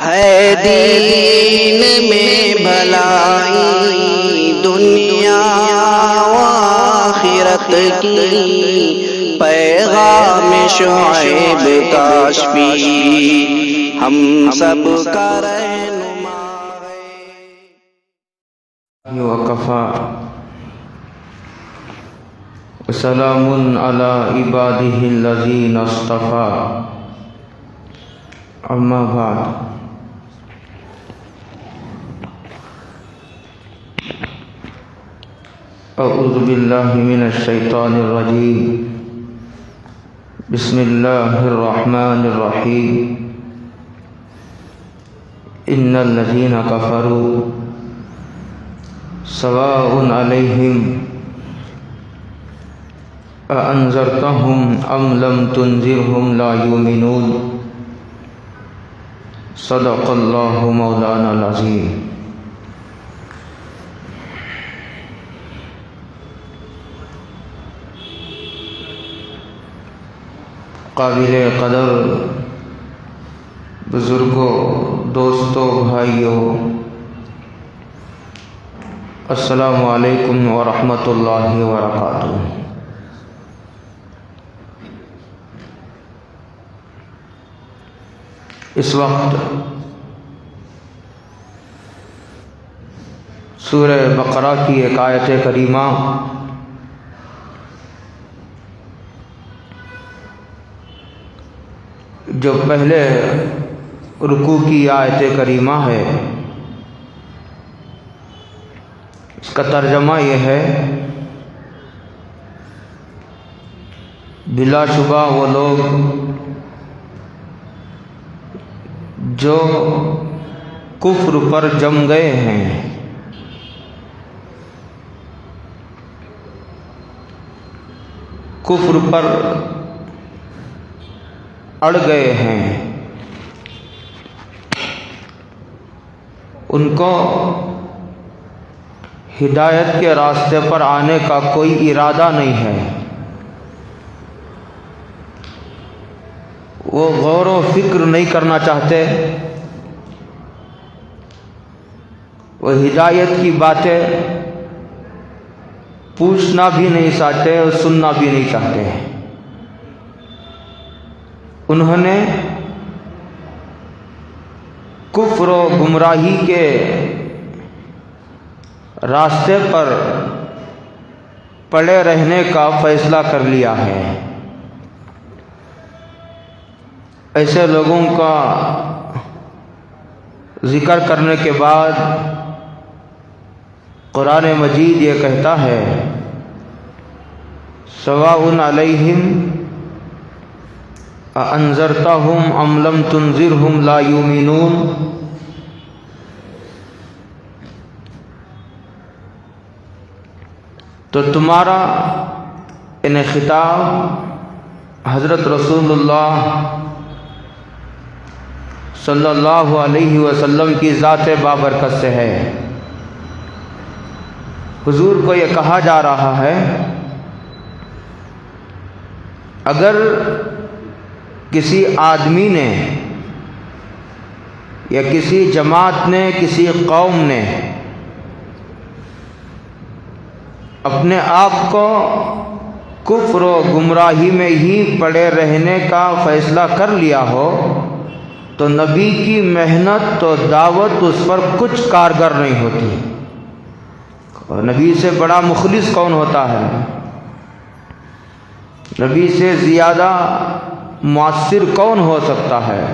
ہے دین میں بھلائی دنیا و آخرت کی، پیغام شعیب کاشفی ہم سب کا رہنما ہے۔ وکفا وسلام علی عبادہ الذین اصطفیٰ، اما بعد۔ اعوذ باللہ من الشیطان الرجیم، بسم اللہ الرحمن الرحیم۔ ان الذین کفروا سواء علیہم اانذرتہم ام لم تنذرہم لا یؤمنون۔ صدق اللہ مولانا العظیم۔ قابل قدر بزرگوں، دوستوں، بھائیوں، السلام علیکم ورحمۃ اللہ وبرکاتہ۔ اس وقت سورہ بقرہ کی ایک آیت کریمہ جو پہلے رکوع کی آیت کریمہ ہے، اس کا ترجمہ یہ ہے: بلا شبہ وہ لوگ جو کفر پر جم گئے ہیں، کفر پر اڑ گئے ہیں، ان کو ہدایت کے راستے پر آنے کا کوئی ارادہ نہیں ہے، وہ غور و فکر نہیں کرنا چاہتے، وہ ہدایت کی باتیں پوچھنا بھی نہیں چاہتے اور سننا بھی نہیں چاہتے۔ انہوں نے کفر و گمراہی کے راستے پر پڑے رہنے کا فیصلہ کر لیا ہے۔ ایسے لوگوں کا ذکر کرنے کے بعد قرآن مجید یہ کہتا ہے: سواء علیہم اانذرتہم ام لم تنذرہم لا یؤمنون۔ تو تمہارا خطاب حضرت رسول اللہ صلی اللہ علیہ وسلم کی ذات بابرکت سے ہے۔ حضور کو یہ کہا جا رہا ہے، اگر کسی آدمی نے یا کسی جماعت نے، کسی قوم نے اپنے آپ کو کفر و گمراہی میں ہی پڑے رہنے کا فیصلہ کر لیا ہو تو نبی کی محنت و دعوت اس پر کچھ کارگر نہیں ہوتی۔ اور نبی سے بڑا مخلص کون ہوتا ہے؟ نبی سے زیادہ مؤثر کون ہو سکتا ہے؟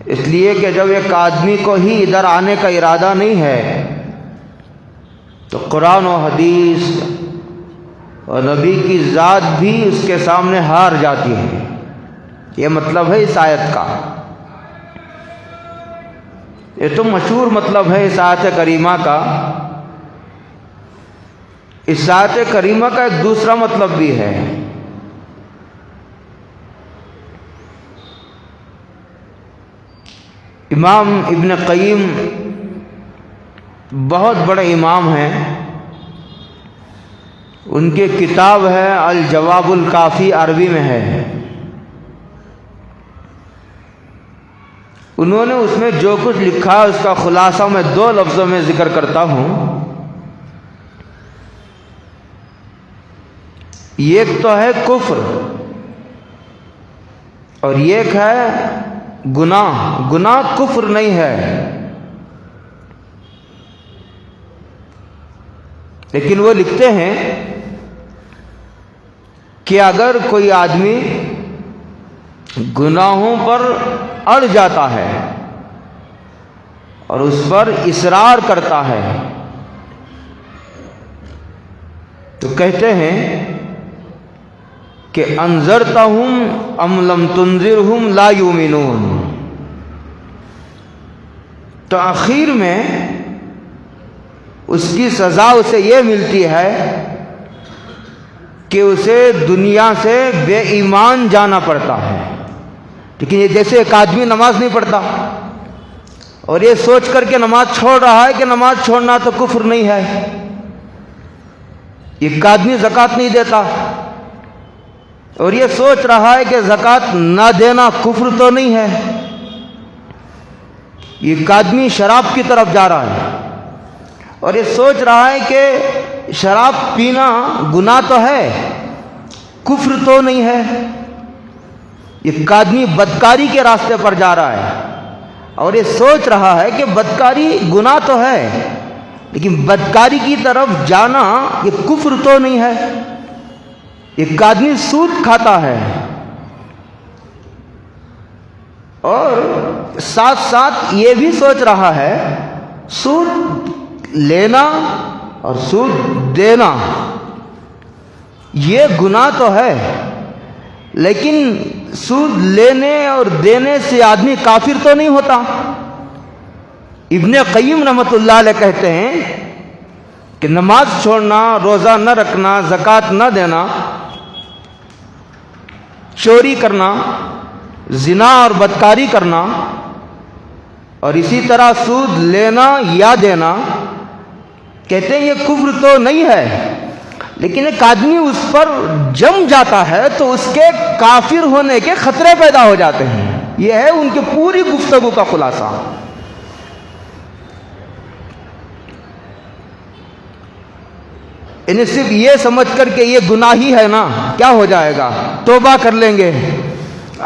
اس لیے کہ جب ایک آدمی کو ہی ادھر آنے کا ارادہ نہیں ہے تو قرآن و حدیث اور نبی کی ذات بھی اس کے سامنے ہار جاتی ہے۔ یہ مطلب ہے اس آیت کا۔ یہ تو مشہور مطلب ہے اس آیت کریمہ کا۔ اس آیت کریمہ کا ایک دوسرا مطلب بھی ہے۔ امام ابن قیم بہت بڑے امام ہیں، ان کی کتاب ہے الجواب الکافی، عربی میں ہے۔ انہوں نے اس میں جو کچھ لکھا ہے اس کا خلاصہ میں 2 لفظوں میں ذکر کرتا ہوں۔ ایک تو ہے کفر اور ایک ہے گناہ۔ گناہ کفر نہیں ہے، لیکن وہ لکھتے ہیں کہ اگر کوئی آدمی گناہوں پر اڑ جاتا ہے اور اس پر اصرار کرتا ہے تو کہتے ہیں کہ انذرتہم ام لم تنذرہم لا یؤمنون۔ تو آخر میں اس کی سزا اسے یہ ملتی ہے کہ اسے دنیا سے بے ایمان جانا پڑتا ہے۔ لیکن یہ جیسے ایک آدمی نماز نہیں پڑھتا اور یہ سوچ کر کے نماز چھوڑ رہا ہے کہ نماز چھوڑنا تو کفر نہیں ہے، ایک آدمی زکوٰۃ نہیں دیتا اور یہ سوچ رہا ہے کہ زکوٰۃ نہ دینا کفر تو نہیں ہے، ایک آدمی شراب کی طرف جا رہا ہے اور یہ سوچ رہا ہے کہ شراب پینا گناہ تو ہے کفر تو نہیں ہے، ایک آدمی بدکاری کے راستے پر جا رہا ہے اور یہ سوچ رہا ہے کہ بدکاری گناہ تو ہے لیکن بدکاری کی طرف جانا یہ کفر تو نہیں ہے۔ ایک آدمی سود کھاتا ہے اور ساتھ ساتھ یہ بھی سوچ رہا ہے سود لینا اور سود دینا یہ گناہ تو ہے، لیکن سود لینے اور دینے سے آدمی کافر تو نہیں ہوتا۔ ابن قیم رحمۃ اللہ علیہ کہتے ہیں کہ نماز چھوڑنا، روزہ نہ رکھنا، زکوٰۃ نہ دینا، چوری کرنا، زنا اور بدکاری کرنا اور اسی طرح سود لینا یا دینا، کہتے ہیں یہ کفر تو نہیں ہے، لیکن ایک آدمی اس پر جم جاتا ہے تو اس کے کافر ہونے کے خطرے پیدا ہو جاتے ہیں۔ یہ ہے ان کی پوری گفتگو کا خلاصہ۔ انہیں صرف یہ سمجھ کر کہ یہ گناہی ہے نا کیا ہو جائے گا، توبہ کر لیں گے،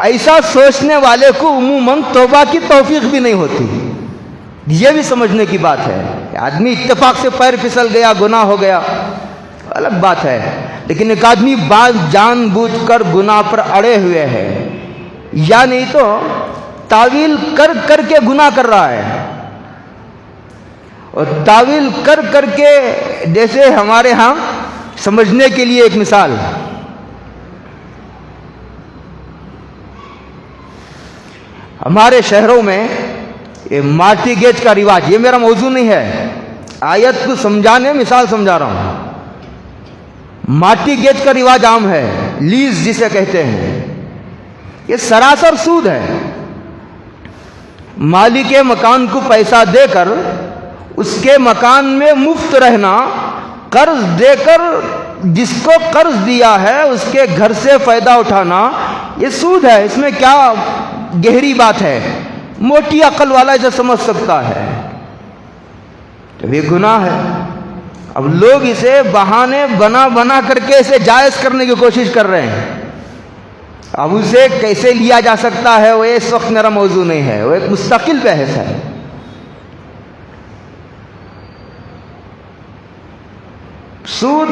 ایسا سوچنے والے کو عموماً توبہ کی توفیق بھی نہیں ہوتی۔ یہ بھی سمجھنے کی بات ہے، آدمی اتفاق سے پیر پھسل گیا، گناہ ہو گیا، الگ بات ہے، لیکن ایک آدمی جان بوجھ کر گناہ پر اڑے ہوئے ہے یا نہیں تو تعویل کر کر کے گناہ کر رہا ہے، اور تعویل کر کر کے جیسے ہمارے ہاں سمجھنے کے لیے ایک مثال، ہمارے شہروں میں یہ مارٹی گیج کا رواج، یہ میرا موضوع نہیں ہے، آیت کو سمجھانے مثال سمجھا رہا ہوں۔ مارٹی گیج کا رواج عام ہے، لیز جسے کہتے ہیں، یہ سراسر سود ہے۔ مالک مکان کو پیسہ دے کر اس کے مکان میں مفت رہنا، قرض دے کر جس کو قرض دیا ہے اس کے گھر سے فائدہ اٹھانا، یہ سود ہے۔ اس میں کیا گہری بات ہے؟ موٹی عقل والا اسے سمجھ سکتا ہے، تو یہ گناہ ہے۔ اب لوگ اسے بہانے بنا بنا کر کے اسے جائز کرنے کی کوشش کر رہے ہیں۔ اب اسے کیسے لیا جا سکتا ہے وہ اس وقت میرا موضوع نہیں ہے، وہ ایک مستقل بحث ہے۔ سود،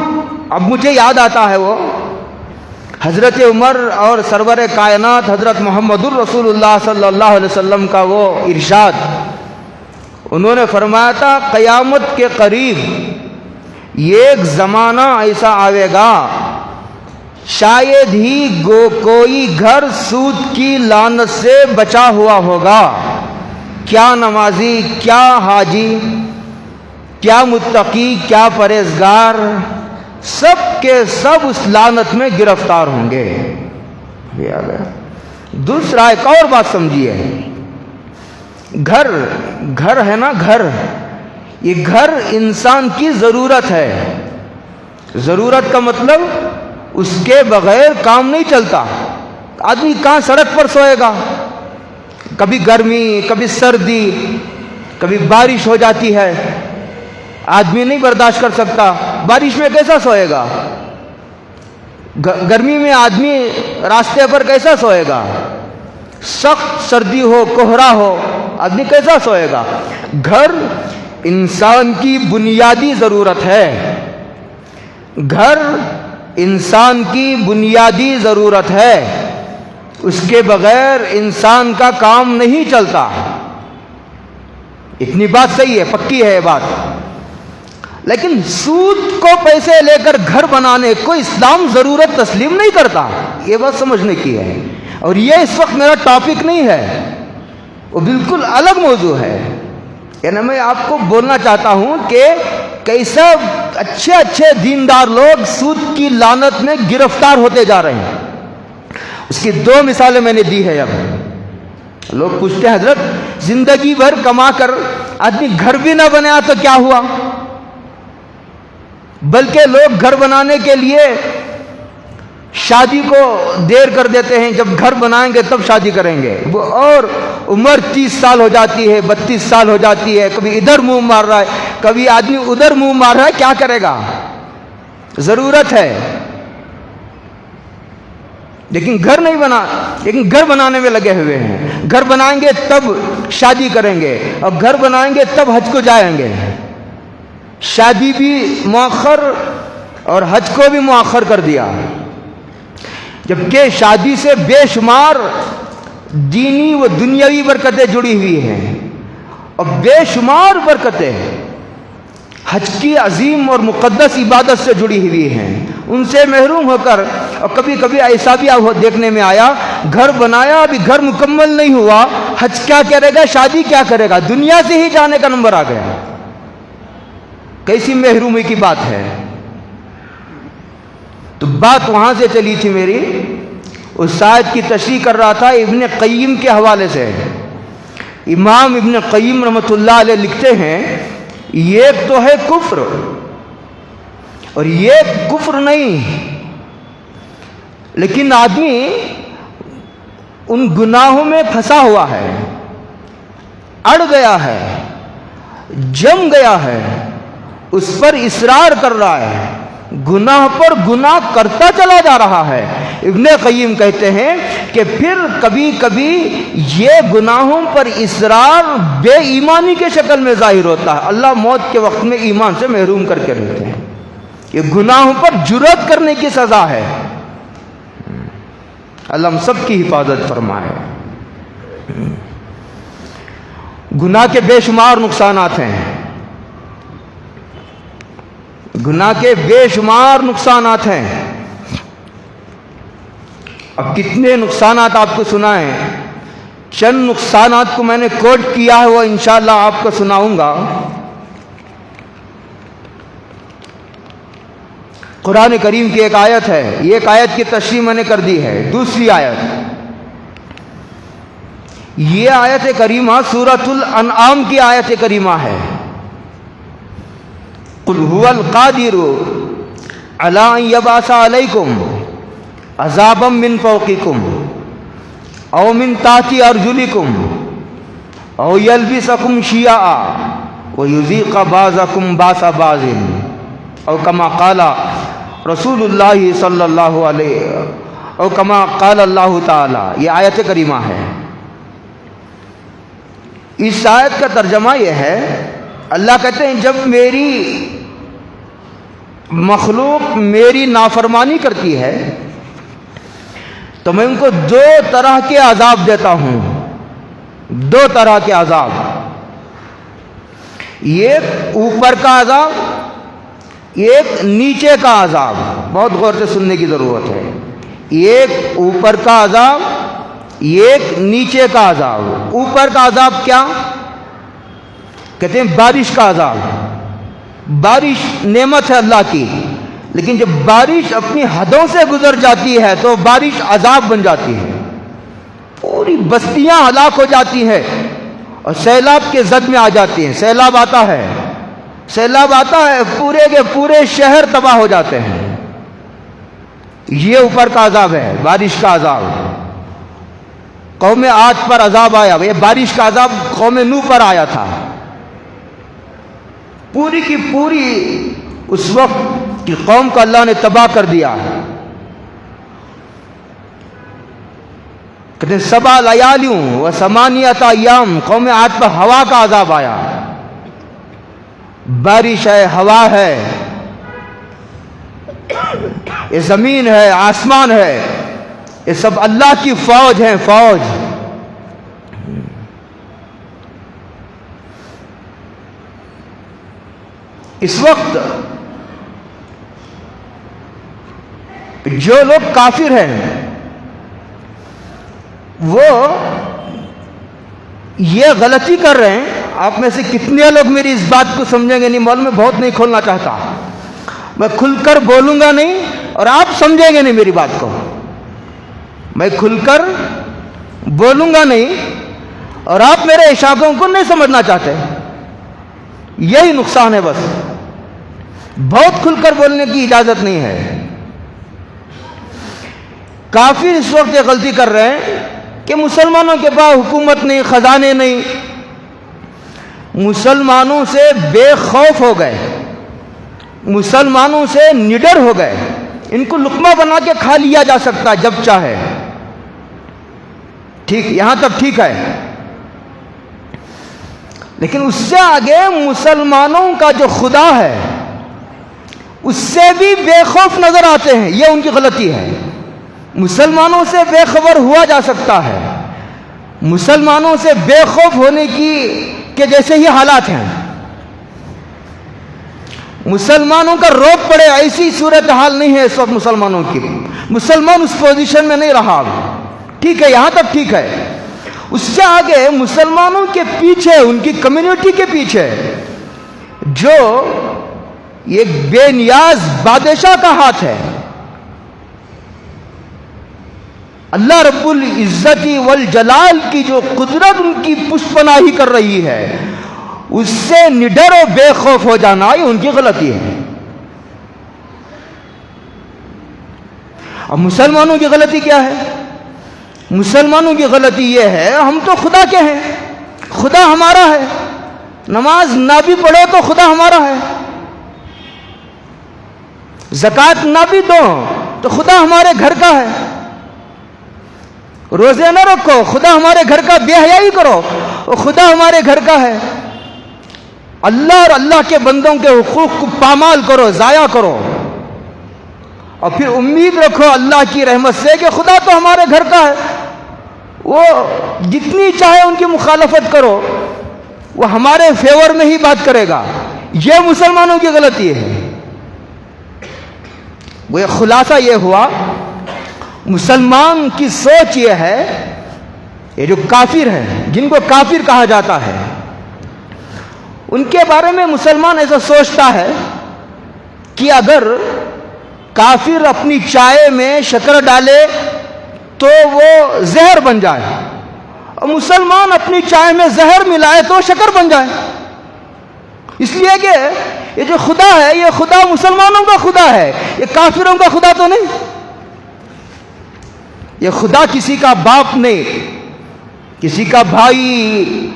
اب مجھے یاد آتا ہے وہ حضرت عمر اور سرور کائنات حضرت محمد الرسول اللہ صلی اللہ علیہ وسلم کا وہ ارشاد، انہوں نے فرمایا تھا قیامت کے قریب ایک زمانہ ایسا آئے گا شاید ہی کوئی گھر سود کی لعنت سے بچا ہوا ہوگا، کیا نمازی، کیا حاجی، کیا متقی، کیا پرہیزگار، سب کے سب اس لعنت میں گرفتار ہوں گے۔ دوسرا ایک اور بات سمجھیے، گھر ہے نا، گھر، یہ گھر انسان کی ضرورت ہے۔ ضرورت کا مطلب اس کے بغیر کام نہیں چلتا۔ آدمی کہاں سڑک پر سوئے گا؟ کبھی گرمی، کبھی سردی، کبھی بارش ہو جاتی ہے، آدمی نہیں برداشت کر سکتا، بارش میں کیسا سوئے گا؟ گرمی میں آدمی راستے پر کیسا سوئے گا؟ سخت سردی ہو، کوہرا ہو، آدمی کیسا سوئے گا؟ گھر انسان کی بنیادی ضرورت ہے، گھر انسان کی بنیادی ضرورت ہے، اس کے بغیر انسان کا کام نہیں چلتا۔ اتنی بات صحیح ہے، پکی ہے یہ بات۔ لیکن سود کو پیسے لے کر گھر بنانے کو اسلام ضرورت تسلیم نہیں کرتا، یہ بات سمجھنے کی ہے۔ اور یہ اس وقت میرا ٹاپک نہیں ہے، وہ بالکل الگ موضوع ہے۔ یعنی میں آپ کو بولنا چاہتا ہوں کہ کیسا اچھے اچھے دیندار لوگ سود کی لعنت میں گرفتار ہوتے جا رہے ہیں۔ اس کی دو مثالیں میں نے دی ہے۔ اب لوگ پوچھتے ہیں حضرت زندگی بھر کما کر آدمی گھر بھی نہ بنایا تو کیا ہوا؟ بلکہ لوگ گھر بنانے کے لیے شادی کو دیر کر دیتے ہیں، جب گھر بنائیں گے تب شادی کریں گے، وہ اور عمر 30 سال ہو جاتی ہے، 32 سال ہو جاتی ہے، کبھی ادھر منہ مار رہا ہے، کبھی آدمی ادھر منہ مار رہا ہے، کیا کرے گا؟ ضرورت ہے لیکن گھر نہیں بنا، لیکن گھر بنانے میں لگے ہوئے ہیں۔ گھر بنائیں گے تب شادی کریں گے، اور گھر بنائیں گے تب حج کو جائیں گے۔ شادی بھی مؤخر اور حج کو بھی مؤخر کر دیا، جبکہ شادی سے بے شمار دینی و دنیاوی برکتیں جڑی ہوئی ہیں، اور بے شمار برکتیں حج کی عظیم اور مقدس عبادت سے جڑی ہوئی ہیں۔ ان سے محروم ہو کر، اور کبھی کبھی ایسا بھی دیکھنے میں آیا، گھر بنایا ابھی گھر مکمل نہیں ہوا، حج کیا کرے گا، شادی کیا کرے گا، دنیا سے ہی جانے کا نمبر آ گیا۔ کیسی محرومی کی بات ہے؟ تو بات وہاں سے چلی تھی میری، اس آیت کی تشریح کر رہا تھا ابن قیم کے حوالے سے۔ امام ابن قیم رحمۃ اللہ علیہ لکھتے ہیں یہ تو ہے کفر، اور یہ کفر نہیں، لیکن آدمی ان گناہوں میں پھنسا ہوا ہے، اڑ گیا ہے، جم گیا ہے، اس پر اصرار کر رہا ہے، گناہ پر گناہ کرتا چلا جا رہا ہے۔ ابن قیم کہتے ہیں کہ پھر کبھی کبھی یہ گناہوں پر اصرار بے ایمانی کے شکل میں ظاہر ہوتا ہے، اللہ موت کے وقت میں ایمان سے محروم کر کے رہتے ہیں۔ یہ گناہوں پر جرأت کرنے کی سزا ہے۔ اللہ ہم سب کی حفاظت فرمائے۔ گناہ کے بے شمار نقصانات ہیں، گناہ کے بے شمار نقصانات ہیں۔ اب کتنے نقصانات آپ کو سنائیں، چند نقصانات کو میں نے کوٹ کیا ہے، وہ انشاءاللہ آپ کو سناؤں گا۔ قرآن کریم کی ایک آیت ہے، یہ ایک آیت کی تشریح میں نے کر دی ہے۔ دوسری آیت، یہ آیت کریمہ سورۃ الانعام کی آیت کریمہ ہے۔ قل هو القادر علی ان یبعث علیکم عذابا من فوقکم او من تحت ارجلکم او یلبسکم شیعا ویذیق بعضکم باس بعض او کما قال رسول اللہ صلی اللہ علیہ او کما قال اللہ تعالی۔ یہ آیت کریمہ ہے۔ اس آیت کا ترجمہ یہ ہے، اللہ کہتے ہیں جب میری مخلوق میری نافرمانی کرتی ہے تو میں ان کو دو طرح کے عذاب دیتا ہوں، دو طرح کے عذاب، ایک اوپر کا عذاب، ایک نیچے کا عذاب۔ بہت غور سے سننے کی ضرورت ہے۔ ایک اوپر کا عذاب، ایک نیچے کا عذاب۔ اوپر کا عذاب کیا؟ کہتے ہیں بارش کا عذاب۔ بارش نعمت ہے اللہ کی، لیکن جب بارش اپنی حدوں سے گزر جاتی ہے تو بارش عذاب بن جاتی ہے، پوری بستیاں ہلاک ہو جاتی ہیں اور سیلاب کے زد میں آ جاتی ہیں۔ سیلاب آتا ہے، سیلاب آتا ہے، پورے کے پورے شہر تباہ ہو جاتے ہیں۔ یہ اوپر کا عذاب ہے، بارش کا عذاب۔ قوم عاد پر عذاب آیا، یہ بارش کا عذاب قوم نوح پر آیا تھا. پوری کی پوری اس وقت کی قوم کو اللہ نے تباہ کر دیا. کہتے ہیں 7 لیالیوں و 8 ایام قوم عاد پر ہوا کا عذاب آیا. بارش ہے، ہوا ہے، یہ زمین ہے، آسمان ہے، یہ سب اللہ کی فوج ہے، فوج. اس وقت جو لوگ کافر ہیں وہ یہ غلطی کر رہے ہیں. آپ میں سے کتنے لوگ میری اس بات کو سمجھیں گے نہیں معلوم، میں بہت نہیں کھولنا چاہتا، میں کھل کر بولوں گا نہیں اور آپ سمجھیں گے نہیں میری بات کو. میں کھل کر بولوں گا نہیں اور آپ میرے اشاروں کو نہیں سمجھنا چاہتے. یہی نقصان ہے. بس بہت کھل کر بولنے کی اجازت نہیں ہے. کافر اس وقت یہ غلطی کر رہے ہیں کہ مسلمانوں کے پاس حکومت نہیں، خزانے نہیں، مسلمانوں سے بے خوف ہو گئے، مسلمانوں سے نڈر ہو گئے. ان کو لقمہ بنا کے کھا لیا جا سکتا ہے جب چاہے. ٹھیک، یہاں تک ٹھیک ہے، لیکن اس سے آگے مسلمانوں کا جو خدا ہے اس سے بھی بے خوف نظر آتے ہیں. یہ ان کی غلطی ہے. مسلمانوں سے بے خبر ہوا جا سکتا ہے، مسلمانوں سے بے خوف ہونے کی کہ جیسے ہی حالات ہیں. مسلمانوں کا روب پڑے ایسی صورتحال نہیں ہے اس وقت مسلمانوں کی. مسلمان اس پوزیشن میں نہیں رہا. ٹھیک ہے، یہاں تک ٹھیک ہے. اس سے آگے مسلمانوں کے پیچھے، ان کی کمیونٹی کے پیچھے جو ایک بے نیاز بادشاہ کا ہاتھ ہے. اللہ رب العزت والجلال کی جو قدرت ان کی پشپناہی کر رہی ہے، اس سے نڈر و بے خوف ہو جانا یہ ان کی غلطی ہے. اب مسلمانوں کی غلطی کیا ہے؟ مسلمانوں کی غلطی یہ ہے ہم تو خدا کے ہیں، خدا ہمارا ہے. نماز نہ بھی پڑھو تو خدا ہمارا ہے، زکوٰۃ نہ بھی دو تو خدا ہمارے گھر کا ہے، روزے نہ رکھو خدا ہمارے گھر کا، بے حیائی کرو خدا ہمارے گھر کا ہے. اللہ اور اللہ کے بندوں کے حقوق کو پامال کرو، ضائع کرو، اور پھر امید رکھو اللہ کی رحمت سے کہ خدا تو ہمارے گھر کا ہے، وہ جتنی چاہے ان کی مخالفت کرو وہ ہمارے فیور میں ہی بات کرے گا. یہ مسلمانوں کی غلطی ہے. وہ خلاصہ یہ ہوا، مسلمان کی سوچ یہ ہے، یہ جو کافر ہیں جن کو کافر کہا جاتا ہے ان کے بارے میں مسلمان ایسا سوچتا ہے کہ اگر کافر اپنی چائے میں شکر ڈالے تو وہ زہر بن جائے، اور مسلمان اپنی چائے میں زہر ملائے تو شکر بن جائے. اس لیے کہ یہ جو خدا ہے یہ خدا مسلمانوں کا خدا ہے، یہ کافروں کا خدا تو نہیں. یہ خدا کسی کا باپ نہیں، کسی کا بھائی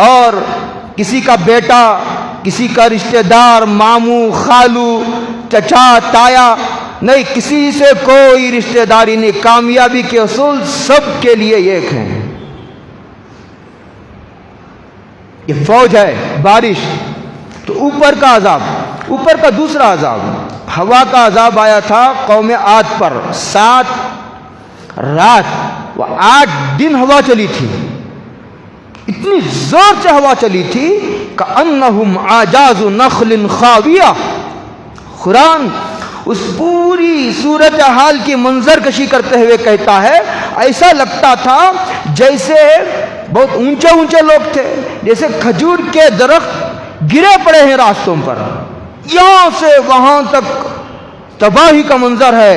اور کسی کا بیٹا، کسی کا رشتہ دار، ماموں، خالو، چچا، تایا نہیں، کسی سے کوئی رشتہ داری نہیں. کامیابی کے اصول سب کے لیے ایک ہیں. یہ فوج ہے. بارش تو اوپر کا عذاب، اوپر کا دوسرا عذاب ہوا کا عذاب آیا تھا قوم عاد پر. 7 رات و 8 دن ہوا چلی تھی. اتنی زور سے ہوا چلی تھی کأنہم اعجاز نخل خاویہ. قرآن اس پوری صورتحال کی منظر کشی کرتے ہوئے کہتا ہے ایسا لگتا تھا جیسے بہت اونچے اونچے لوگ تھے، جیسے کھجور کے درخت گرے پڑے ہیں راستوں پر، یہاں سے وہاں تک تباہی کا منظر ہے،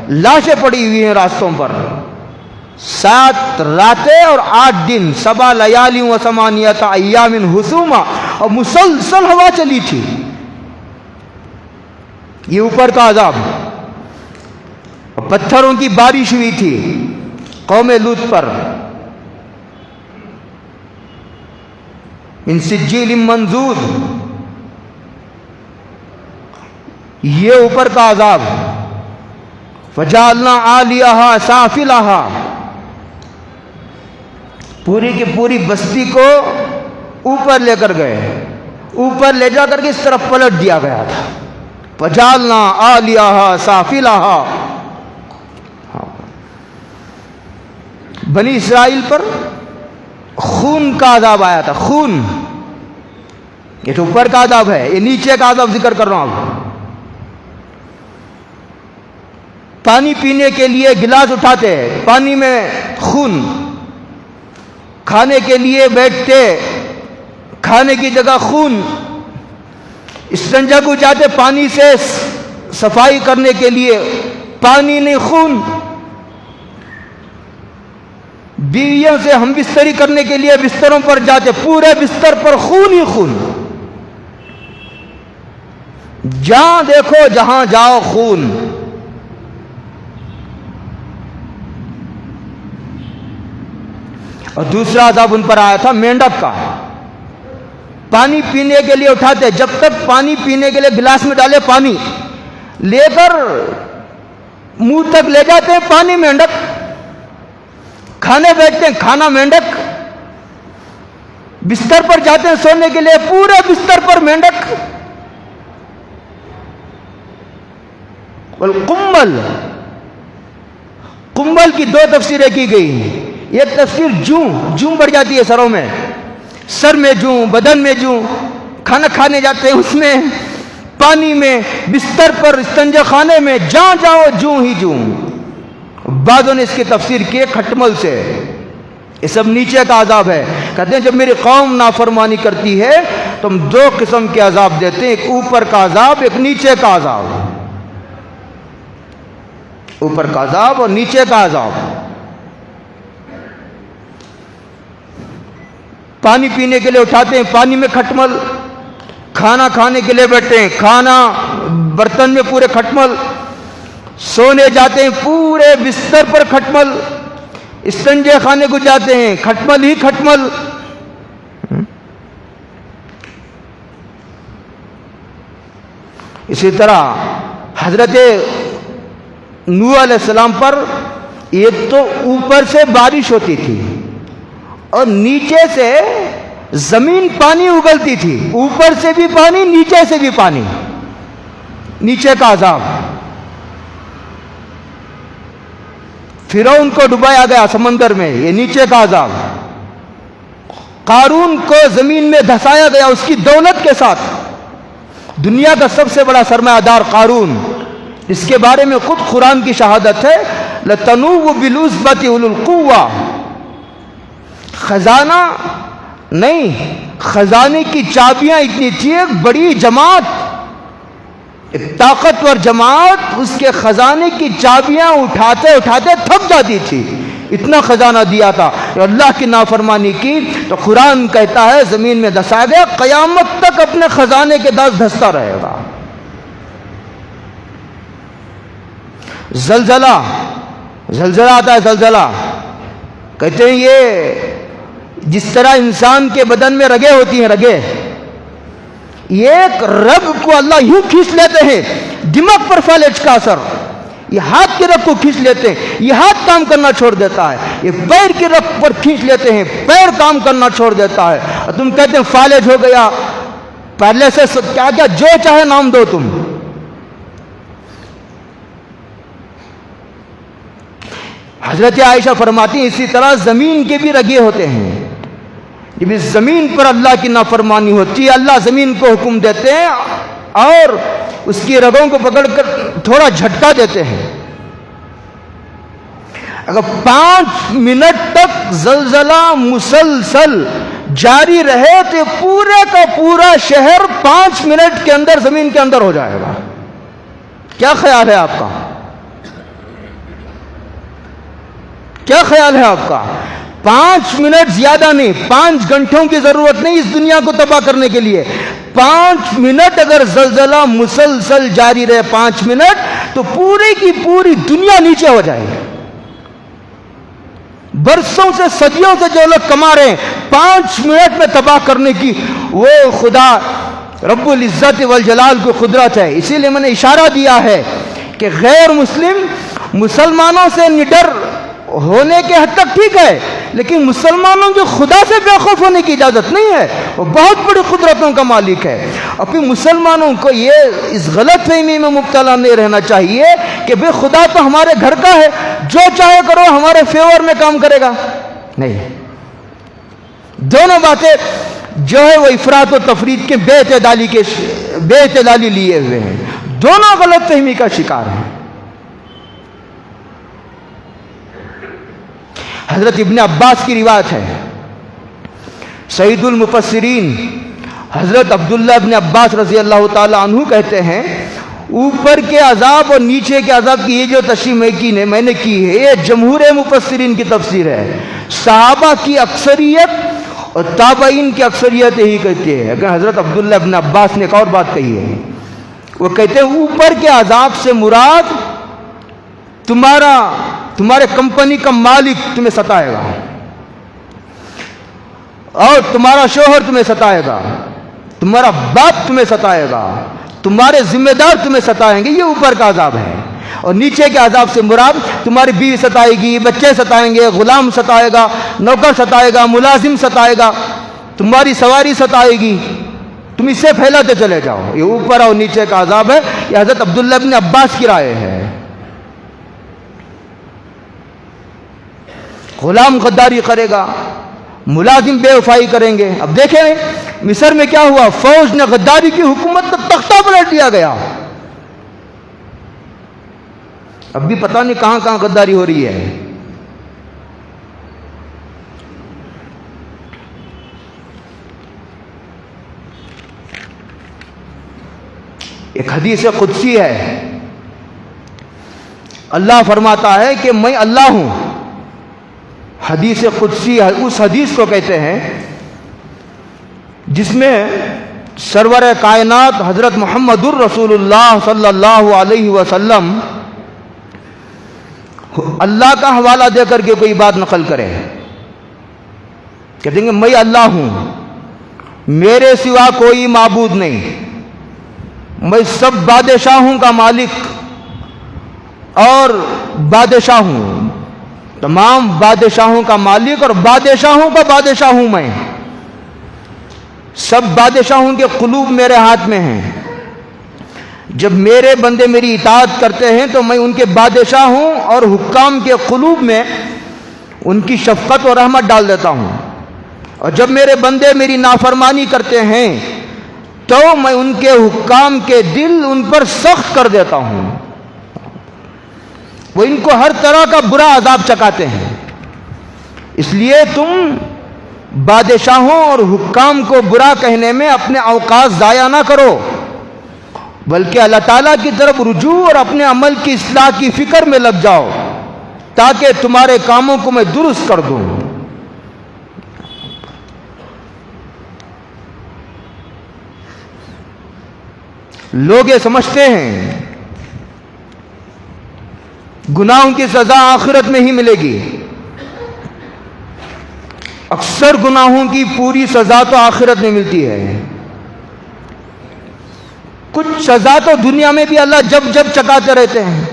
لاشیں پڑی ہوئی ہیں راستوں پر. 7 راتیں اور 8 دن 7 لیالی و 8 ایام حسوما، اور مسلسل ہوا چلی تھی. یہ اوپر کا عذاب. پتھروں کی بارش ہوئی تھی قوم لوط پر. من سجیل منضود، یہ اوپر کا عذاب. فجعلنا عالیہا سافلہا، پوری کی پوری بستی کو اوپر لے کر گئے، اوپر لے جا کر کے اس طرف پلٹ دیا گیا تھا. فجعلنا عالیہا سافلہا. بنی اسرائیل پر خون کا عذاب آیا تھا. خون، یہ تو اوپر کا عذاب ہے، یہ نیچے کا عذاب ذکر کر رہا ہوں. پانی پینے کے لیے گلاس اٹھاتے، پانی میں خون، کھانے کے لیے بیٹھتے، کھانے کی جگہ خون، استنجا کو جاتے پانی سے صفائی کرنے کے لیے، پانی نہیں خون. بیویوں سے ہم بستری کرنے کے لیے بستروں پر جاتے، پورے بستر پر خون ہی خون. جہاں دیکھو جہاں جاؤ خون. اور دوسرا عذاب ان پر آیا تھا مینڈک کا. پانی پینے کے لیے اٹھاتے، جب تک پانی پینے کے لیے گلاس میں ڈالے پانی لے کر منہ تک لے جاتے ہیں پانی مینڈک. کھانے بیٹھتے ہیں کھانا مینڈک. بستر پر جاتے ہیں سونے کے لیے، پورے بستر پر مینڈک. والقمل، قمل کی دو تفسیریں کی گئی. ایک تفسیر جوں بڑھ جاتی ہے سروں میں، سر میں جوں، بدن میں جوں. کھانا کھانے جاتے ہیں اس میں، پانی میں، بستر پر، استنجا خانے میں، جہاں جاؤ جوں ہی جوں. بعضوں نے اس کی تفسیر کی کھٹمل سے. یہ سب نیچے کا عذاب ہے. کہتے ہیں جب میری قوم نافرمانی کرتی ہے تو ہم دو قسم کے عذاب دیتے ہیں، ایک اوپر کا عذاب، ایک نیچے کا عذاب. اوپر کا عذاب اور نیچے کا عذاب. پانی پینے کے لیے اٹھاتے ہیں پانی میں کھٹمل، کھانا کھانے کے لیے بیٹھتے ہیں کھانا برتن میں پورے کھٹمل، سونے جاتے ہیں پورے بستر پر کھٹمل، استنجے خانے کو جاتے ہیں کھٹمل ہی کھٹمل. اسی طرح حضرت نوح علیہ السلام پر ایک تو اوپر سے بارش ہوتی تھی اور نیچے سے زمین پانی اگلتی تھی. اوپر سے بھی پانی، نیچے سے بھی پانی. نیچے کا عذاب. فرعون کو ڈبایا گیا سمندر میں، یہ نیچے کا عذاب. قارون کو زمین میں دھسایا گیا اس کی دولت کے ساتھ. دنیا کا سب سے بڑا سرمایہ دار قارون، اس کے بارے میں خود قرآن کی شہادت ہے لَتَنُوُّ بِالْعُصْبَةِ أُولِي الْقُوَّةِ. خزانہ نہیں، خزانے کی چابیاں اتنی تھی، ایک بڑی جماعت، ایک طاقتور جماعت اس کے خزانے کی چابیاں اٹھاتے اٹھاتے تھک جاتی تھی. اتنا خزانہ دیا تھا. اللہ کی نافرمانی کی تو قرآن کہتا ہے زمین میں دھسا گیا، قیامت تک اپنے خزانے کے داس دھستا رہے گا. زلزلہ آتا ہے. زلزلہ کہتے ہیں یہ جس طرح انسان کے بدن میں رگیں ہوتی ہیں، رگیں، ایک رگ کو اللہ یوں کھینچ لیتے ہیں، دماغ پر فالج کا اثر، یہ ہاتھ کے رگ کو کھینچ لیتے ہیں، یہ ہاتھ کام کرنا چھوڑ دیتا ہے. یہ پیر کے رگ پر کھینچ لیتے ہیں، پیر کام کرنا چھوڑ دیتا ہے. اور تم کہتے ہیں فالج ہو گیا. پہلے سے کیا کیا جو چاہے نام دو تم. حضرت عائشہ فرماتی ہیں اسی طرح زمین کے بھی رگے ہوتے ہیں. جب اس زمین پر اللہ کی نافرمانی ہوتی ہے، اللہ زمین کو حکم دیتے ہیں اور اس کی رگوں کو پکڑ کر تھوڑا جھٹکا دیتے ہیں. اگر 5 منٹ تک زلزلہ مسلسل جاری رہے تو پورے کا پورا شہر 5 منٹ کے اندر زمین کے اندر ہو جائے گا. کیا خیال ہے آپ کا؟ کیا خیال ہے آپ کا؟ 5 منٹ زیادہ نہیں، 5 گھنٹوں کی ضرورت نہیں اس دنیا کو تباہ کرنے کے لیے. 5 منٹ اگر زلزلہ مسلسل جاری رہے 5 منٹ تو پوری کی پوری دنیا نیچے ہو جائے گی. برسوں سے صدیوں سے جو لوگ کما رہے ہیں 5 منٹ میں تباہ کرنے کی وہ خدا رب العزت والجلال کو قدرت ہے. اسی لیے میں نے اشارہ دیا ہے کہ غیر مسلم مسلمانوں سے نڈر ہونے کے حد تک ٹھیک ہے، لیکن مسلمانوں جو خدا سے بے خوف ہونے کی اجازت نہیں ہے. وہ بہت بڑی قدرتوں کا مالک ہے. اور پھر مسلمانوں کو یہ اس غلط فہمی میں مبتلا نہیں رہنا چاہیے کہ بے خدا تو ہمارے گھر کا ہے، جو چاہے کرو ہمارے فیور میں کام کرے گا. نہیں، دونوں باتیں جو ہے وہ افراط و تفریط کے بے اعتدالی لیے ہوئے ہیں، دونوں غلط فہمی کا شکار ہیں. حضرت ابن عباس کی روایت ہے، سید المفسرین حضرت عبداللہ ابن عباس رضی اللہ تعالی عنہ کہتے ہیں اوپر کے عذاب اور نیچے کے عذاب کی یہ جو تشریح میں نے کی ہے یہ جمہور مفسرین کی تفسیر ہے. صحابہ کی اکثریت اور تابعین کی اکثریت یہی کہتے ہیں. اگر حضرت عبداللہ ابن عباس نے ایک اور بات کہی ہے، وہ کہتے ہیں اوپر کے عذاب سے مراد تمہارے کمپنی کا مالک تمہیں ستائے گا، اور تمہارا شوہر تمہیں ستائے گا، تمہارا باپ تمہیں ستائے گا، تمہارے ذمہ دار تمہیں ستائیں گے. یہ اوپر کا عذاب ہے. اور نیچے کے عذاب سے مراد تمہاری بیوی ستائے گی، بچے ستائیں گے، غلام ستائے گا، نوکر ستائے گا، ملازم ستائے گا، تمہاری سواری ستائے گی. تم اس سے پھیلاتے چلے جاؤ. یہ اوپر اور نیچے کا عذاب ہے. یہ حضرت عبداللہ ابن عباس کی رائے ہے. غلام غداری کرے گا، ملازم بے وفائی کریں گے. اب دیکھیں مصر میں کیا ہوا، فوج نے غداری کی حکومت کا تختہ پلٹ دیا گیا. اب بھی پتہ نہیں کہاں کہاں غداری ہو رہی ہے. ایک حدیث قدسی ہے، اللہ فرماتا ہے کہ میں اللہ ہوں. حدیث قدسی اس حدیث کو کہتے ہیں جس میں سرور کائنات حضرت محمد الرسول اللہ صلی اللہ علیہ وسلم اللہ کا حوالہ دے کر کے کوئی بات نقل کرے. کہتے ہیں کہ میں اللہ ہوں، میرے سوا کوئی معبود نہیں، میں سب بادشاہوں کا مالک اور بادشاہ ہوں، تمام بادشاہوں کا مالک اور بادشاہوں کا بادشاہ ہوں. میں سب بادشاہوں کے قلوب میرے ہاتھ میں ہیں. جب میرے بندے میری اطاعت کرتے ہیں تو میں ان کے بادشاہ ہوں اور حکام کے قلوب میں ان کی شفقت اور رحمت ڈال دیتا ہوں. اور جب میرے بندے میری نافرمانی کرتے ہیں تو میں ان کے حکام کے دل ان پر سخت کر دیتا ہوں. وہ ان کو ہر طرح کا برا عذاب چکاتے ہیں. اس لیے تم بادشاہوں اور حکام کو برا کہنے میں اپنے اوقات ضائع نہ کرو، بلکہ اللہ تعالیٰ کی طرف رجوع اور اپنے عمل کی اصلاح کی فکر میں لگ جاؤ تاکہ تمہارے کاموں کو میں درست کر دوں. لوگ یہ سمجھتے ہیں گناہوں کی سزا آخرت میں ہی ملے گی. اکثر گناہوں کی پوری سزا تو آخرت میں ملتی ہے. کچھ سزا تو دنیا میں بھی اللہ جب جب چکاتے رہتے ہیں.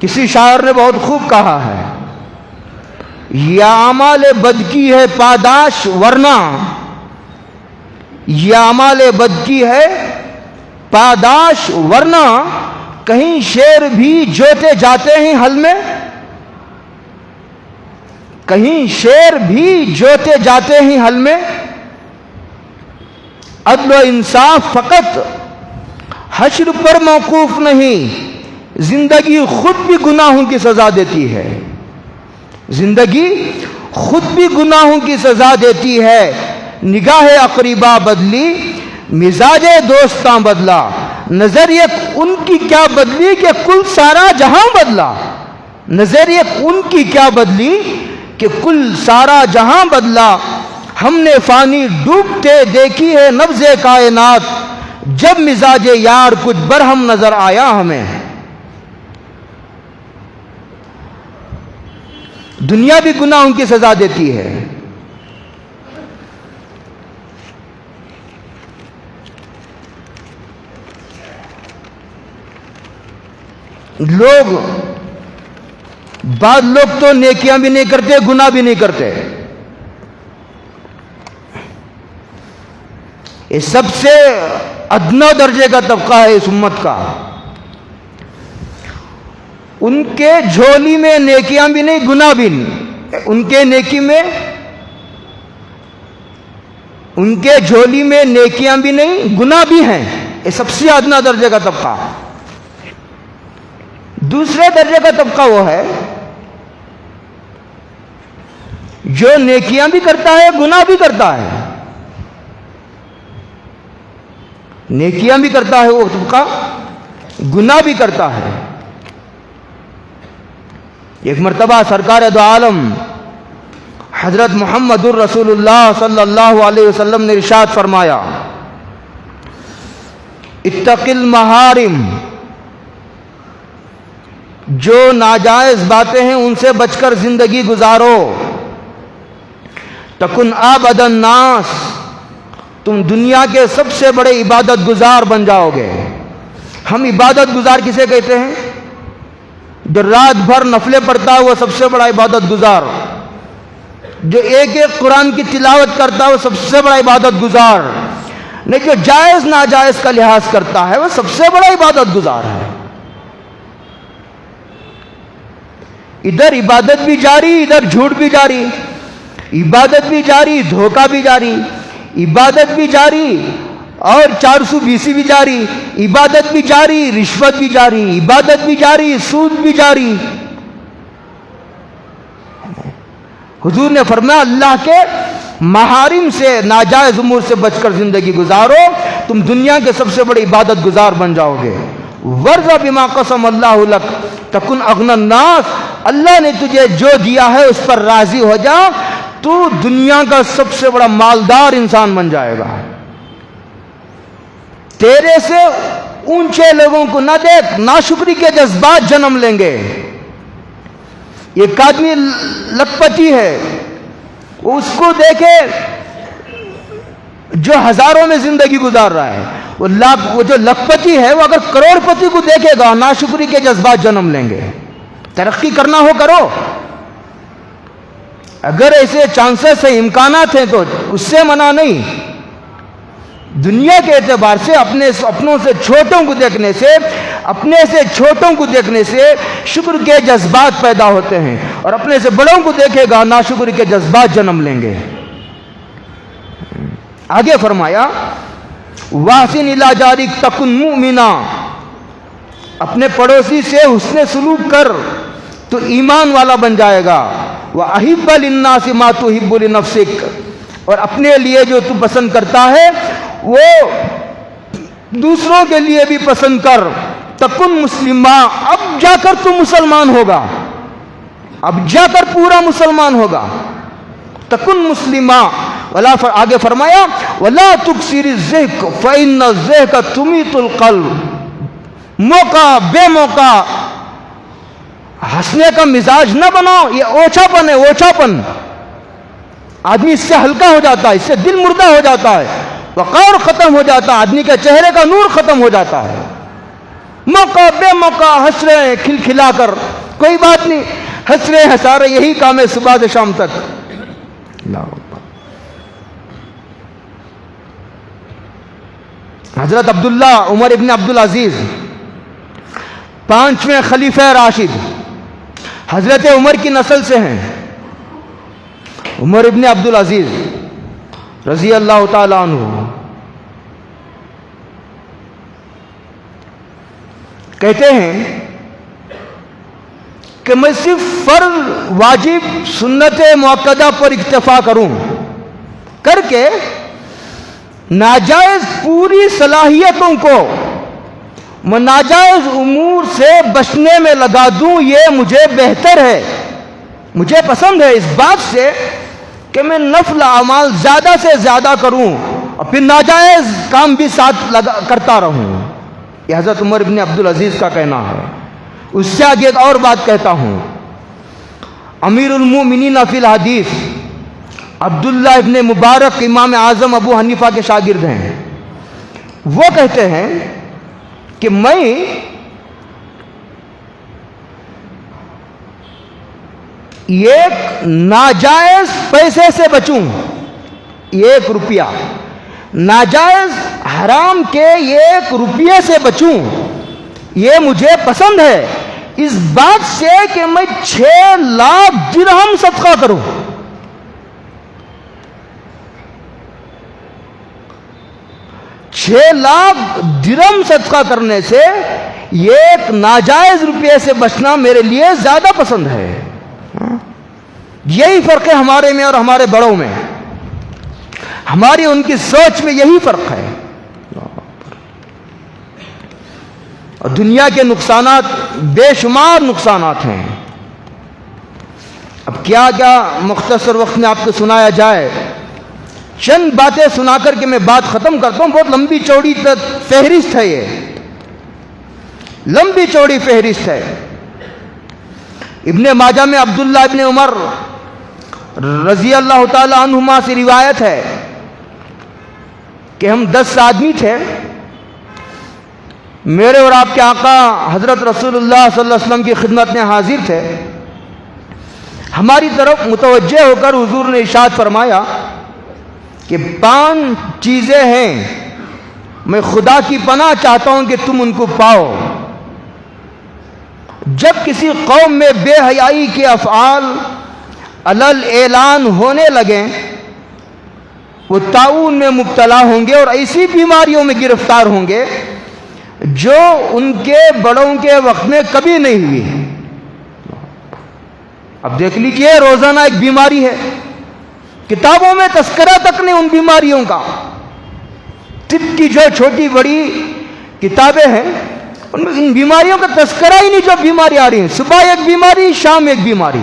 کسی شاعر نے بہت خوب کہا ہے، یا اعمال بد کی ہے پاداش ورنہ، یا اعمال بد کی ہے پاداش ورنہ، کہیں شیر بھی جوتے جاتے ہیں حل میں، کہیں شیر بھی جوتے جاتے ہیں حل میں. عدل و انصاف فقط حشر پر موقوف نہیں، زندگی خود بھی گناہوں کی سزا دیتی ہے. زندگی خود بھی گناہوں کی سزا دیتی ہے. نگاہ اقریبا بدلی، مزاج دوستاں بدلا، نظریت ان کی کیا بدلی کہ کل سارا جہاں بدلا. نظریت ان کی کیا بدلی کہ کل سارا جہاں بدلا. ہم نے فانی ڈوبتے دیکھی ہے نبض کائنات، جب مزاج یار کچھ برہم نظر آیا ہمیں. دنیا بھی گناہوں کی سزا دیتی ہے. بعض لوگ تو نیکیاں بھی نہیں کرتے, گناہ بھی نہیں کرتے. یہ سب سے ادنا درجے کا طبقہ ہے اس امت کا. ان کے جھولی میں نیکیاں بھی نہیں, گناہ بھی نہیں. ان کے جھولی میں نیکیاں بھی نہیں, گناہ بھی ہیں. یہ سب سے ادنا درجے کا طبقہ. دوسرے درجے کا طبقہ وہ ہے جو نیکیاں بھی کرتا ہے, گناہ بھی کرتا ہے. نیکیاں بھی کرتا ہے وہ طبقہ, گناہ بھی کرتا ہے. ایک مرتبہ سرکار دو عالم حضرت محمد الرسول اللہ صلی اللہ علیہ وسلم نے ارشاد فرمایا, اتق المحارم, جو ناجائز باتیں ہیں ان سے بچ کر زندگی گزارو. تکن عبد الناس, تم دنیا کے سب سے بڑے عبادت گزار بن جاؤ گے. ہم عبادت گزار کسے کہتے ہیں؟ جو رات بھر نفلیں پڑھتا ہے وہ سب سے بڑا عبادت گزار. جو ایک ایک قرآن کی تلاوت کرتا ہے وہ سب سے بڑا عبادت گزار. نہیں, جو جائز ناجائز کا لحاظ کرتا ہے وہ سب سے بڑا عبادت گزار ہے. ادھر عبادت بھی جاری, ادھر جھوٹ بھی جاری. عبادت بھی جاری, دھوکہ بھی جاری. عبادت بھی جاری اور 420 بھی جاری. عبادت بھی جاری, رشوت بھی جاری. عبادت بھی جاری, سود بھی جاری. حضور نے فرمایا اللہ کے محارم سے, ناجائز امور سے بچ کر زندگی گزارو, تم دنیا کے سب سے بڑے عبادت گزار بن جاؤ گے. ورض بما قسم اللہ لک تکن اغنى الناس, اللہ نے تجھے جو دیا ہے اس پر راضی ہو جا, تو دنیا کا سب سے بڑا مالدار انسان بن جائے گا. تیرے سے اونچے لوگوں کو نہ دیکھ, ناشکری کے جذبات جنم لیں گے. ایک آدمی لکھپتی ہے, اس کو دیکھے جو ہزاروں میں زندگی گزار رہا ہے. وہ جو لکھپتی ہے وہ اگر کروڑ پتی کو دیکھے گا, ناشکری کے جذبات جنم لیں گے. ترقی کرنا ہو کرو, اگر ایسے چانسز ہیں, امکانات ہیں تو اس سے منع نہیں. دنیا کے اعتبار سے اپنوں سے چھوٹوں کو دیکھنے سے, اپنے سے چھوٹوں کو دیکھنے سے شکر کے جذبات پیدا ہوتے ہیں, اور اپنے سے بڑوں کو دیکھے گا ناشکری کے جذبات جنم لیں گے. آگے فرمایا واحسن الی جارک تکن مؤمنا, اپنے پڑوسی سے حسن سلوک کر تو ایمان والا بن جائے گا. وَأَحِبَّ لِلنَّاسِ مَا تُحِبُّ لِنَفْسِكَ, اور اپنے لیے جو تو پسند کرتا ہے وہ دوسروں کے لیے بھی پسند کر. تکن مسلمہ, اب جا کر تو مسلمان ہوگا, اب جا کر پورا مسلمان ہوگا. تکن مسلمہ. آگے فرمایا وَلَا تُكْسِرِ الزِّحْكَ فَإِنَّ الزِّحْكَ تُمِيتُ الْقَلْبَ, موقع بے موقع ہنسنے کا مزاج نہ بناؤ, یہ اوچھا پن ہے. اوچھا پن آدمی اس سے ہلکا ہو جاتا ہے, اس سے دل مردہ ہو جاتا ہے, وقار ختم ہو جاتا ہے, آدمی کے چہرے کا نور ختم ہو جاتا ہے. موقع بے موقع ہنس رہے ہیں کھلکھلا کر, کوئی بات نہیں, ہنس رہے ہنسا رہے, یہی کام ہے صبح سے شام تک. حضرت عبداللہ عمر ابن عبدالعزیز 5ویں خلیفہ راشد حضرت عمر کی نسل سے ہیں. عمر ابن عبدالعزیز رضی اللہ تعالی عنہ کہتے ہیں کہ میں صرف فرض, واجب, سنت مؤکدہ پر اکتفا کروں, کر کے ناجائز پوری صلاحیتوں کو میں ناجائز امور سے بچنے میں لگا دوں, یہ مجھے بہتر ہے, مجھے پسند ہے اس بات سے کہ میں نفل اعمال زیادہ سے زیادہ کروں اور پھر ناجائز کام بھی ساتھ کرتا رہوں. یہ حضرت عمر ابن عبدالعزیز کا کہنا ہے. اس سے آگے ایک اور بات کہتا ہوں. امیر المومنین فی الحدیث عبداللہ ابن مبارک امام اعظم ابو حنیفہ کے شاگرد ہیں. وہ کہتے ہیں کہ میں ایک ناجائز پیسے سے بچوں, 1 روپیہ ناجائز حرام کے 1 روپیے سے بچوں, یہ مجھے پسند ہے اس بات سے کہ میں 6 لاکھ درہم صدقہ کروں. 6 لاکھ درہم صدقہ کرنے سے 1 ناجائز روپے سے بچنا میرے لیے زیادہ پسند ہے. یہی فرق ہے ہمارے میں اور ہمارے بڑوں میں, ہماری ان کی سوچ میں یہی فرق ہے. اور دنیا کے نقصانات بے شمار نقصانات ہیں. اب کیا کیا مختصر وقت میں آپ کو سنایا جائے. چند باتیں سنا کر کے میں بات ختم کرتا ہوں. بہت لمبی چوڑی فہرست ہے, یہ لمبی چوڑی فہرست ہے. ابن ماجہ میں عبداللہ ابن عمر رضی اللہ تعالی عنہما سے روایت ہے کہ ہم 10 آدمی تھے. میرے اور آپ کے آقا حضرت رسول اللہ صلی اللہ علیہ وسلم کی خدمت میں حاضر تھے. ہماری طرف متوجہ ہو کر حضور نے ارشاد فرمایا کہ 5 چیزیں ہیں, میں خدا کی پناہ چاہتا ہوں کہ تم ان کو پاؤ. جب کسی قوم میں بے حیائی کے افعال علل اعلان ہونے لگیں, وہ طاعون میں مبتلا ہوں گے اور ایسی بیماریوں میں گرفتار ہوں گے جو ان کے بڑوں کے وقت میں کبھی نہیں ہوئی. اب دیکھ لیجئے, روزانہ ایک بیماری ہے, کتابوں میں تذکرہ تک نہیں ان بیماریوں کا. طب کی جو چھوٹی بڑی کتابیں ہیں ان میں ان بیماریوں کا تذکرہ ہی نہیں جو بیماری آ رہی ہیں. صبح ایک بیماری, شام ایک بیماری,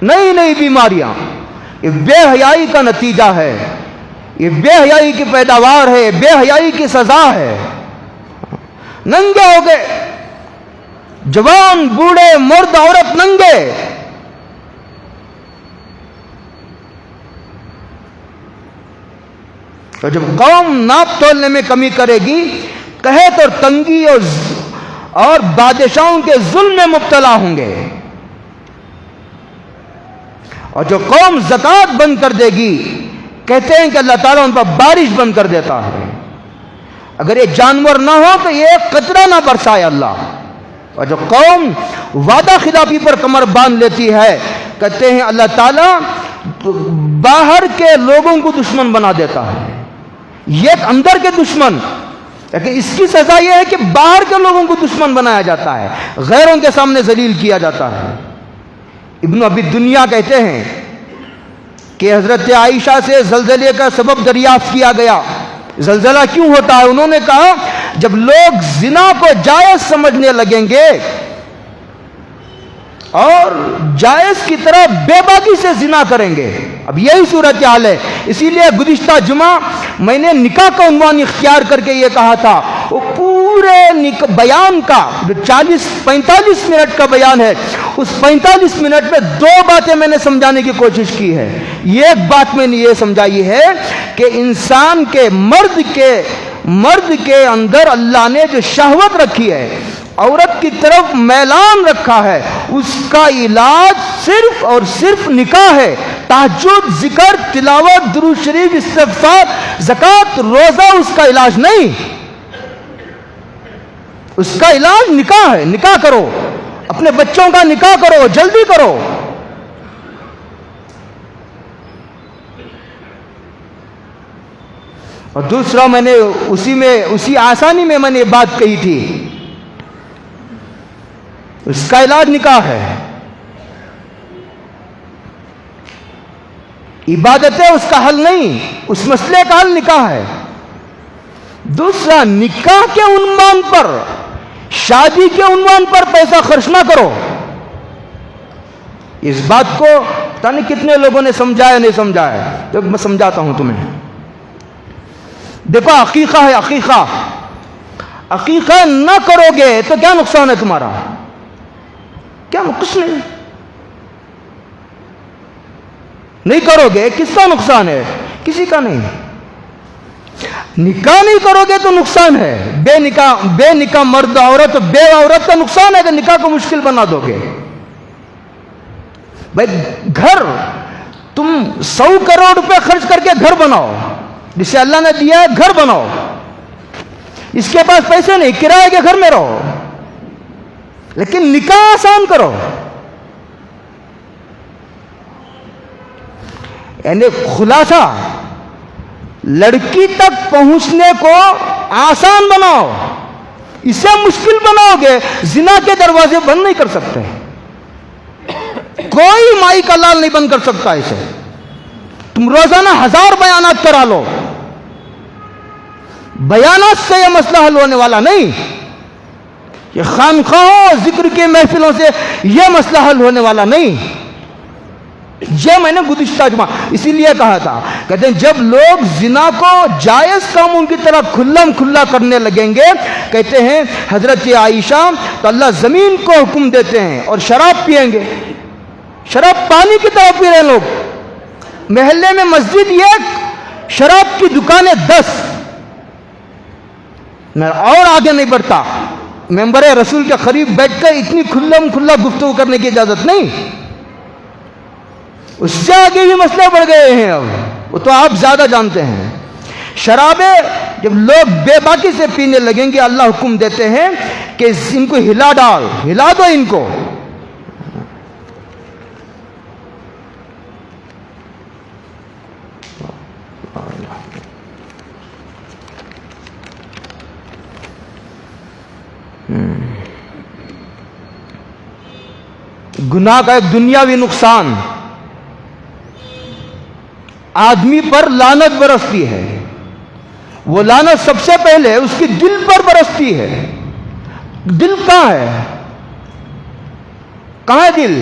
نئی نئی بیماریاں. یہ بے حیائی کا نتیجہ ہے, یہ بے حیائی کی پیداوار ہے, بے حیائی کی سزا ہے. ننگے ہو گئے, جوان بوڑھے مرد عورت ننگے. تو جب قوم ناپ تولنے میں کمی کرے گی, قحط اور تنگی اور بادشاہوں کے ظلم میں مبتلا ہوں گے. اور جو قوم زکوٰۃ بند کر دے گی, کہتے ہیں کہ اللہ تعالیٰ ان پر بارش بند کر دیتا ہے. اگر یہ جانور نہ ہو تو یہ قطرہ نہ برسائے اللہ. اور جو قوم وعدہ خلافی پر کمر باندھ لیتی ہے, کہتے ہیں اللہ تعالیٰ باہر کے لوگوں کو دشمن بنا دیتا ہے, یہ ایک اندر کے دشمن. لیکن اس کی سزا یہ ہے کہ باہر کے لوگوں کو دشمن بنایا جاتا ہے, غیروں کے سامنے ذلیل کیا جاتا ہے. ابن ابی دنیا کہتے ہیں کہ حضرت عائشہ سے زلزلے کا سبب دریافت کیا گیا. زلزلہ کیوں ہوتا ہے؟ انہوں نے کہا جب لوگ زنا کو جائز سمجھنے لگیں گے اور جائز کی طرح بے باکی سے زنا کریں گے. اب یہی صورتحال ہے. اسی لیے گزشتہ جمعہ میں نے نکاح کا عنوان اختیار کر کے یہ کہا تھا, وہ پورے بیان کا جو 40-45 منٹ کا بیان ہے, اس 45 منٹ میں 2 باتیں میں نے سمجھانے کی کوشش کی ہے. ایک بات میں نے یہ سمجھائی ہے کہ انسان کے مرد کے اندر اللہ نے جو شہوت رکھی ہے, عورت کی طرف میلان رکھا ہے, اس کا علاج صرف اور صرف نکاح ہے. تہجد, ذکر, تلاوت, درود شریف, استغفار, زکوٰۃ, روزہ اس کا علاج نہیں. اس کا علاج نکاح ہے. نکاح کرو, اپنے بچوں کا نکاح کرو, جلدی کرو. اور دوسرا میں نے اسی آسانی میں نے بات کہی تھی, اس کا علاج نکاح ہے. عبادتیں اس کا حل نہیں, اس مسئلے کا حل نکاح ہے. دوسرا, نکاح کے عنوان پر, شادی کے عنوان پر پیسہ خرچ نہ کرو. اس بات کو پتہ نہیں کتنے لوگوں نے سمجھایا نہیں سمجھایا, تو میں سمجھاتا ہوں تمہیں. دیکھو عقیقہ ہے، عقیقہ، عقیقہ نہ کرو گے تو کیا نقصان ہے تمہارا؟ کیا؟ کچھ نہیں کرو گے کس کا نقصان ہے؟ کسی کا نہیں۔ نکاح نہیں کرو گے تو نقصان ہے، بے نکاح مرد عورت، بے عورت کا نقصان ہے کہ نکاح کو مشکل بنا دو گے۔ بھائی گھر تم 100 کروڑ روپے خرچ کر کے گھر بناؤ، جسے اللہ نے دیا ہے گھر بناؤ، اس کے پاس پیسے نہیں، کرائے کے گھر میں رہو، لیکن نکاح آسان کرو۔ یعنی خلاصہ لڑکی تک پہنچنے کو آسان بناؤ، اسے مشکل بناؤ گے زنا کے دروازے بند نہیں کر سکتے، کوئی مائی کا لال نہیں بند کر سکتا اسے۔ تم روزانہ 1000 بیانات کرا لو، بیانات سے یہ مسئلہ حل ہونے والا نہیں، یہ خانقاہوں ذکر کے محفلوں سے یہ مسئلہ حل ہونے والا نہیں۔ یہ میں نے گزشتہ جمعہ اسی لیے کہا تھا، کہتے ہیں جب لوگ زنا کو جائز کاموں کی طرح کھلم کھلا کرنے لگیں گے، کہتے ہیں حضرت عائشہ تو اللہ زمین کو حکم دیتے ہیں اور شراب پیئیں گے، شراب پانی کی طرح پی رہے ہیں لوگ، محلے میں مسجد 1، شراب کی دکانیں 10۔ میں اور آگے نہیں بڑھتا، ممبر رسول کے قریب بیٹھ کر اتنی کھلم کھلا گفتگو کرنے کی اجازت نہیں، اس سے آگے بھی مسئلے بڑھ گئے ہیں، اب وہ تو آپ زیادہ جانتے ہیں۔ شرابیں جب لوگ بے باکی سے پینے لگیں گے، اللہ حکم دیتے ہیں کہ ان کو ہلا دو ان کو۔ گناہ کا ایک دنیاوی نقصان، آدمی پر لعنت برستی ہے، وہ لعنت سب سے پہلے اس کی دل پر برستی ہے۔ دل کہاں ہے؟ کہاں ہے دل؟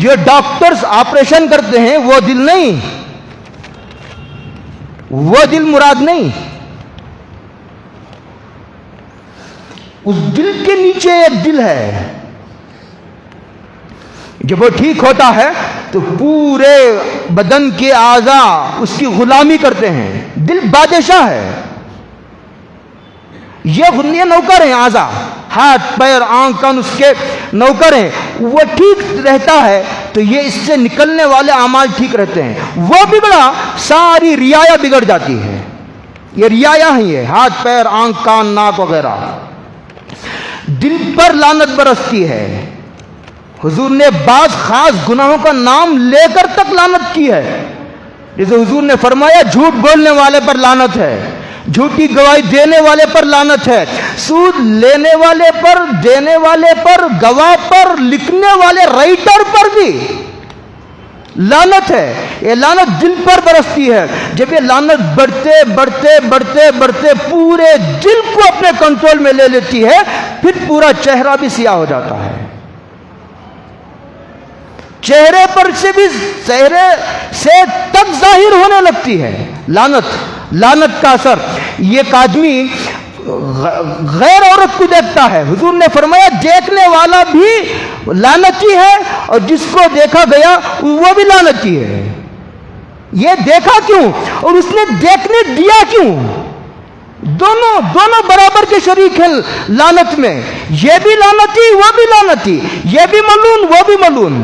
جو ڈاکٹرز آپریشن کرتے ہیں وہ دل نہیں، وہ دل مراد نہیں، اس دل کے نیچے ایک دل ہے، جب وہ ٹھیک ہوتا ہے تو پورے بدن کے اعضاء اس کی غلامی کرتے ہیں۔ دل بادشاہ ہے، یہ نوکر ہیں، اعضاء، ہاتھ پیر آنکھ کان اس کے نوکر ہیں۔ وہ ٹھیک رہتا ہے تو یہ اس سے نکلنے والے اعمال ٹھیک رہتے ہیں، وہ بگڑا ساری رعایا بگڑ جاتی ہے۔ یہ رعایا ہیں، یہ ہاتھ پیر آنکھ کان ناک وغیرہ، دل پر لعنت برستی ہے۔ حضور نے بعض خاص گناہوں کا نام لے کر تک لعنت کی ہے، جیسے حضور نے فرمایا جھوٹ بولنے والے پر لعنت ہے، جھوٹی گواہی دینے والے پر لعنت ہے، سود لینے والے پر، دینے والے پر، گواہ پر، لکھنے والے رائٹر پر بھی لعنت ہے۔ یہ لعنت دل پر برستی ہے۔ جب یہ لعنت بڑھتے بڑھتے بڑھتے بڑھتے پورے دل کو اپنے کنٹرول میں لے لیتی ہے، پھر پورا چہرہ بھی سیاہ ہو جاتا ہے، چہرے پر سے بھی چہرے سے تک ظاہر ہونے لگتی ہے لعنت کا اثر۔ یہ ایک آدمی غیر عورت کو دیکھتا ہے، حضور نے فرمایا دیکھنے والا بھی لعنتی ہے اور جس کو دیکھا گیا وہ بھی لعنتی ہے۔ یہ دیکھا کیوں اور اس نے دیکھنے دیا کیوں؟ دونوں برابر کے شریک ہیں لعنت میں، یہ بھی لعنتی وہ بھی لعنتی، یہ بھی ملعون وہ بھی ملعون۔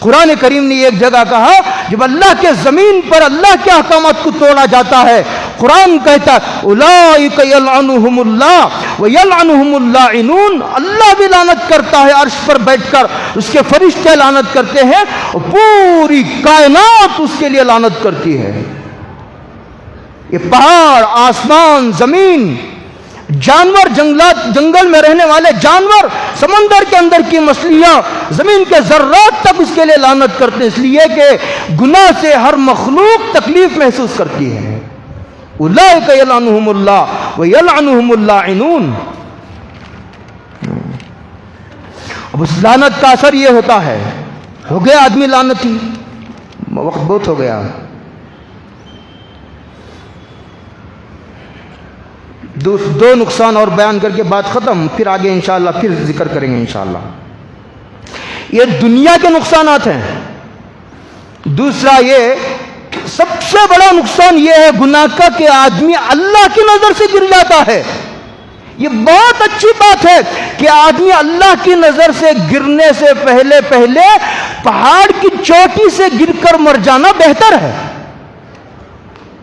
قرآن کریم نے ایک جگہ کہا جب اللہ کے زمین پر اللہ کے احکامات کو توڑا جاتا ہے، قرآن کہتا ہے اولئک یلعنہم اللہ ویلعنہم اللاعنون، اللہ بھی لعنت کرتا ہے عرش پر بیٹھ کر، اس کے فرشتے لعنت کرتے ہیں اور پوری کائنات اس کے لیے لعنت کرتی ہے۔ یہ پہاڑ، آسمان، زمین، جانور، جنگل میں رہنے والے جانور، سمندر کے اندر کی مچھلیاں، زمین کے ذرات تک اس کے لیے لعنت کرتے ہیں، اس لیے کہ گناہ سے ہر مخلوق تکلیف محسوس کرتی ہے۔ اولئک یلعنہم اللہ ویلعنہم اللاعنون۔ اب اس لعنت کا اثر یہ ہوتا ہے، ہو گیا آدمی لعنتی، وقت بہت ہو گیا۔ دو نقصان اور بیان کر کے بات ختم، پھر آگے انشاءاللہ پھر ذکر کریں گے انشاءاللہ۔ یہ دنیا کے نقصانات ہیں۔ دوسرا یہ سب سے بڑا نقصان یہ ہے گناہ کا کہ آدمی اللہ کی نظر سے گر جاتا ہے۔ یہ بہت اچھی بات ہے کہ آدمی اللہ کی نظر سے گرنے سے پہلے پہاڑ کی چوٹی سے گر کر مر جانا بہتر ہے۔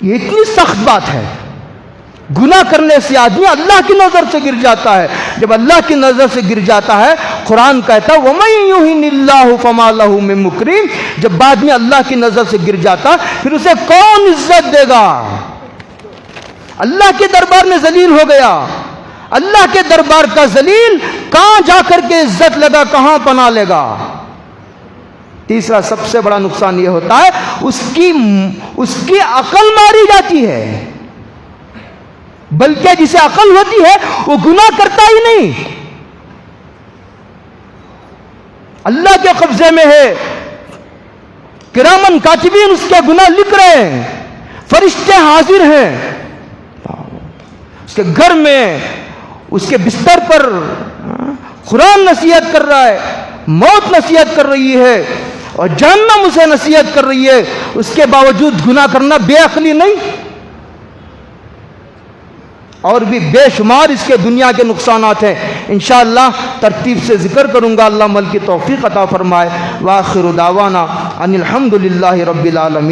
یہ اتنی سخت بات ہے۔ گناہ کرنے سے آدمی اللہ کی نظر سے گر جاتا ہے۔ جب اللہ کی نظر سے گر جاتا ہے، قرآن کہتا ہے وَمَن يُهِنِ اللَّهُ فَمَا لَهُ مِن مُكْرِمٍ، جب آدمی اللہ کی نظر سے گر جاتا پھر اسے کون عزت دے گا؟ اللہ کے دربار میں ذلیل ہو گیا۔ اللہ کے دربار کا ذلیل کہاں جا کر کے عزت لگا، کہاں پناہ لے گا؟ تیسرا سب سے بڑا نقصان یہ ہوتا ہے اس کی عقل ماری جاتی ہے، بلکہ جسے عقل ہوتی ہے وہ گناہ کرتا ہی نہیں۔ اللہ کے قبضے میں ہے، کرامن کاتبین اس کے گناہ لکھ رہے ہیں، فرشتے حاضر ہیں، اس کے گھر میں اس کے بستر پر قرآن نصیحت کر رہا ہے، موت نصیحت کر رہی ہے اور جہنم اسے نصیحت کر رہی ہے، اس کے باوجود گناہ کرنا بے عقلی نہیں؟ اور بھی بے شمار اس کے دنیا کے نقصانات ہیں، انشاءاللہ ترتیب سے ذکر کروں گا۔ اللہ عمل کی توفیق عطا فرمائے۔ وآخر دعوانا ان الحمدللہ رب العالمین۔